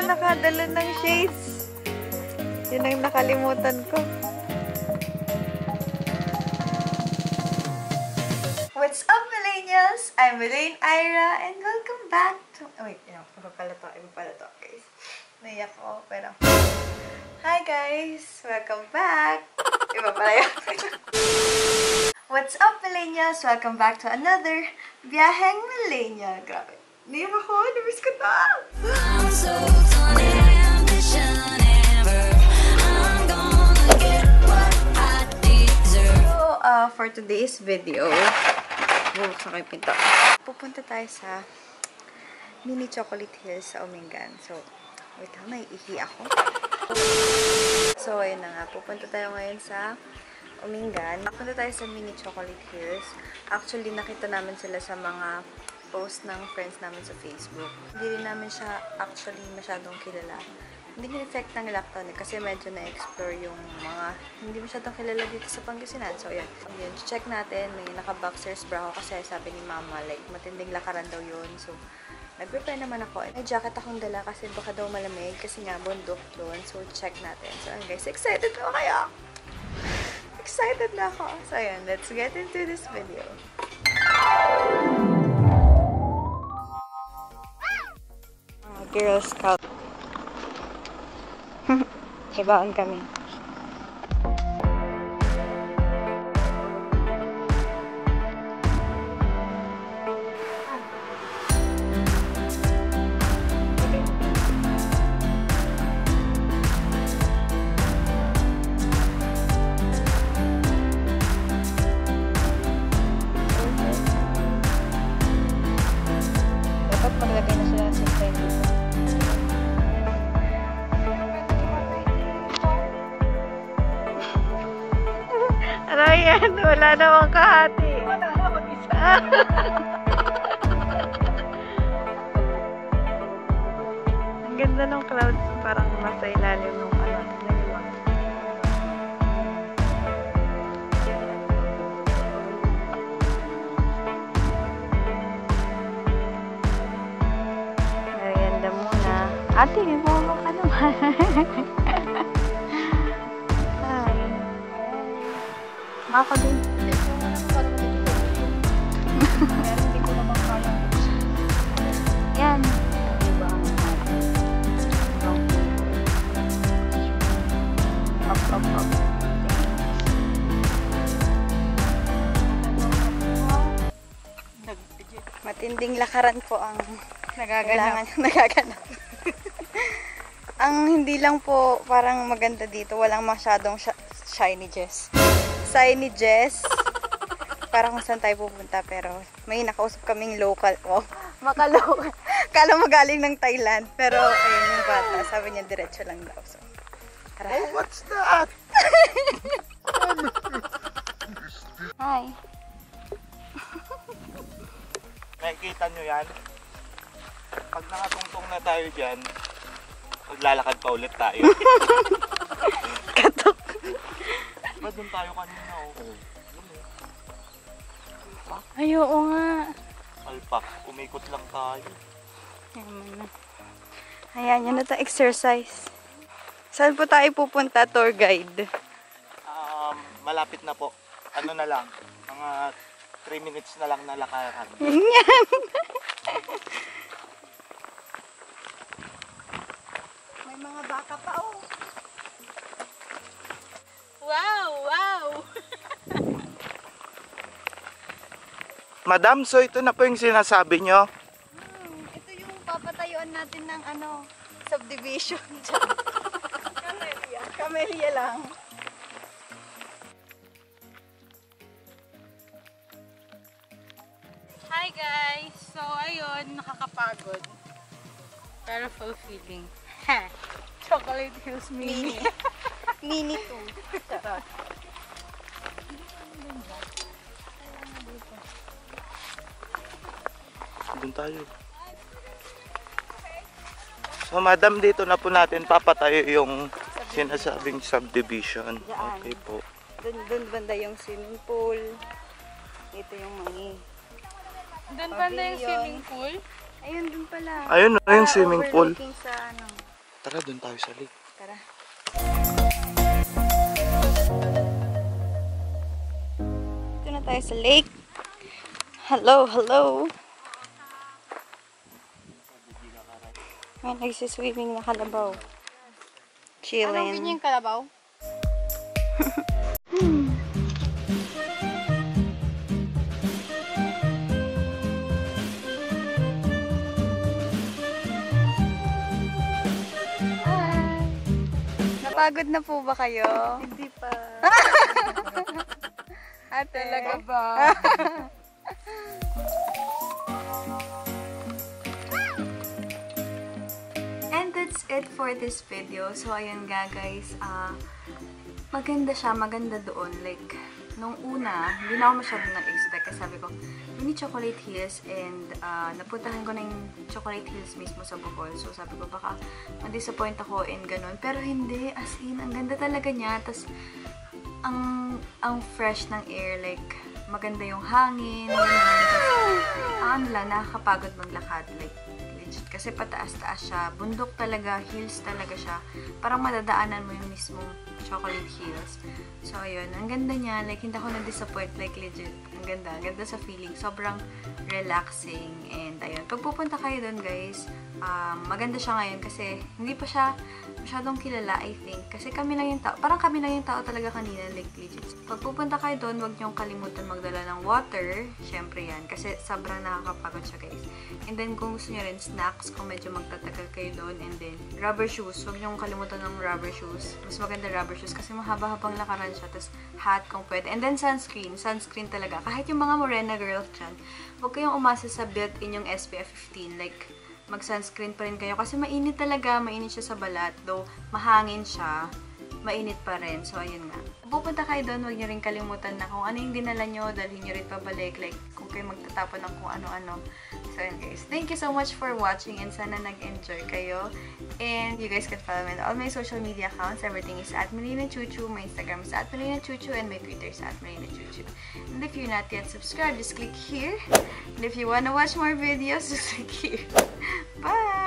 nakadala ng shades. Yun ang nakalimutan ko. What's up, millennials? I'm Elaine Ira, and welcome back to... Oh, wait, iba pala to, guys. Naiyak ko, pero... Hi, guys! Welcome back! Iba pala yun. What's up, millennials? Welcome back to another Biyaheng Millennial. Grabe. Naiyak ako. Namiss ko to. I'm so done ambition ever. I'm gonna get what I deserve. So, for today's video, sakay pinto. Pupunta tayo sa Mini Chocolate Hills sa Umingan. So, wait lang, naiihi ako. So, ayun na nga. Pupunta tayo ngayon sa Umingan. Pupunta tayo sa Mini Chocolate Hills. Actually, nakita namin sila sa mga post ng friends namin sa Facebook. Hindi rin namin siya actually masyadong kilala. Hindi in-effect ng lockdown kasi medyo na-explore yung mga hindi masyadong kilala dito sa Pangasinan. So, yan. Check natin. May naka-boxers bra ako kasi sabi ni mama, like, matinding lakaran daw yun. So, nag-prepare naman ako. May jacket akong dala kasi baka daw malamig kasi nga bundok doon. So, check natin. So, guys, excited na kayo! Excited na ako. So, yan. Let's get into this video. Girl Scout. Hibaon kami. Dapat maglagay na sila ng zipline dito. Ano yan? Wala namang kahati. Wala namang isa. Ang ganda ng clouds. Parang nasa ilalim ng ano. Merienda muna. Ate, may bumabak ka naman. Ako din. Hindi ko naman kaya. Yan. Diba ang up. Matinding lakaran po ang nagaganap. Ang hindi lang po parang maganda dito. Walang masyadong shiny Jess. Para kung saan tayo pupunta, pero may nakausap kaming local. Wow, maka-local. Kala magaling ng Thailand, pero ayun yung bata. Sabi niya diretso lang daw. So, oh, what's that? Hi. Nakikita nyo yan? Pag nakatungtong na tayo dyan, maglalakad pa ulit tayo. Katok. Ba doon tayo kanina? Ay, oo nga. Alpak, umikot lang tayo. Ayan, yan na ito, exercise. Saan po tayo pupunta, tour guide? Malapit na po. Ano na lang, mga 3 minutes na lang na lakaran. Yan. May mga baka pa, oh. Wow! Madam, so ito na po yung sinasabi nyo? Ito yung papatayuan natin ng subdivision. Camellia lang. Hi guys! So ayun, nakakapagod. Pero fulfilling. Chocolate Hills Mini. Mini 2. Charot. Doon tayo. So madam, dito na po natin papatayo yung sinasabing subdivision. Okay po. Doon banda yung swimming pool. Ito yung mga Doon banda yung swimming pool? Ayun, dun pala. Ayun na yung swimming pool. Overlooking sa ano. Tara, doon tayo sa lake. Tara. Dito na tayo sa lake. Hello, hello. May nagsiswimming na kalabaw. Chilling. Anong yung kalabaw? Napagod na po ba kayo? Hindi pa. Ate. Talaga ba? And that's it for this video. So, ayun nga guys. Maganda siya. Maganda doon. Like, nung una, hindi na ako masyadong nag-expect. Kasi sabi ko, mini Chocolate Hills. And napuntahan ko na yung Chocolate Hills mismo sa Bohol. So, sabi ko, baka ma-disappoint ako and ganun. Pero hindi. As in, ang ganda talaga niya. Tapos, ang fresh ng air. Like, maganda yung hangin. Ano lang, nakakapagod maglakad. Like, kasi pataas-taas siya. Bundok talaga, hills talaga siya. Parang madadaanan mo yung mismong Chocolate Hills. So, ayun. Ang ganda niya. Like, hindi ako na-disappoint. Like, legit. Ang ganda. Ang ganda sa feeling. Sobrang relaxing. And, ayun. Pag pupunta kayo doon, guys, maganda siya ngayon kasi hindi pa siya masyadong kilala, I think. Kasi kami lang yung tao. Parang kami lang yung tao talaga kanina. Like, legit. Pag pupunta kayo doon, huwag niyong kalimutan magdala ng water. Siyempre yan. Kasi sobrang nakakapagod siya, guys. And then, kung gusto niyo rin, snacks kung medyo magtatagal kayo doon. And then, rubber shoes. Huwag niyong kalimutan ng rubber shoes. Mas maganda rubber shoes kasi mahaba-habang lakaran siya. Tapos, hat kung pwede. And then, sunscreen. Sunscreen talaga. Kahit yung mga morena girls dyan, huwag kayong umasa sa built-in yung SPF 15. Like, mag-sunscreen pa rin kayo. Kasi mainit talaga. Mainit siya sa balat. Though, mahangin siya. Mainit pa rin. So, ayun nga. Pupunta kayo doon, huwag nyo rin kalimutan na kung ano yung dinala nyo, dalhin nyo rin pabalik. Like, kung kayo magtatapon ng kung ano-ano. So, yun guys. Thank you so much for watching and sana nag-enjoy kayo. And you guys can follow me on all my social media accounts. Everything is at Melina Chuchu. My Instagram is at Melina Chuchu and my Twitter is at Melina Chuchu. And if you're not yet subscribed, just click here. And if you wanna watch more videos, just click here. Bye!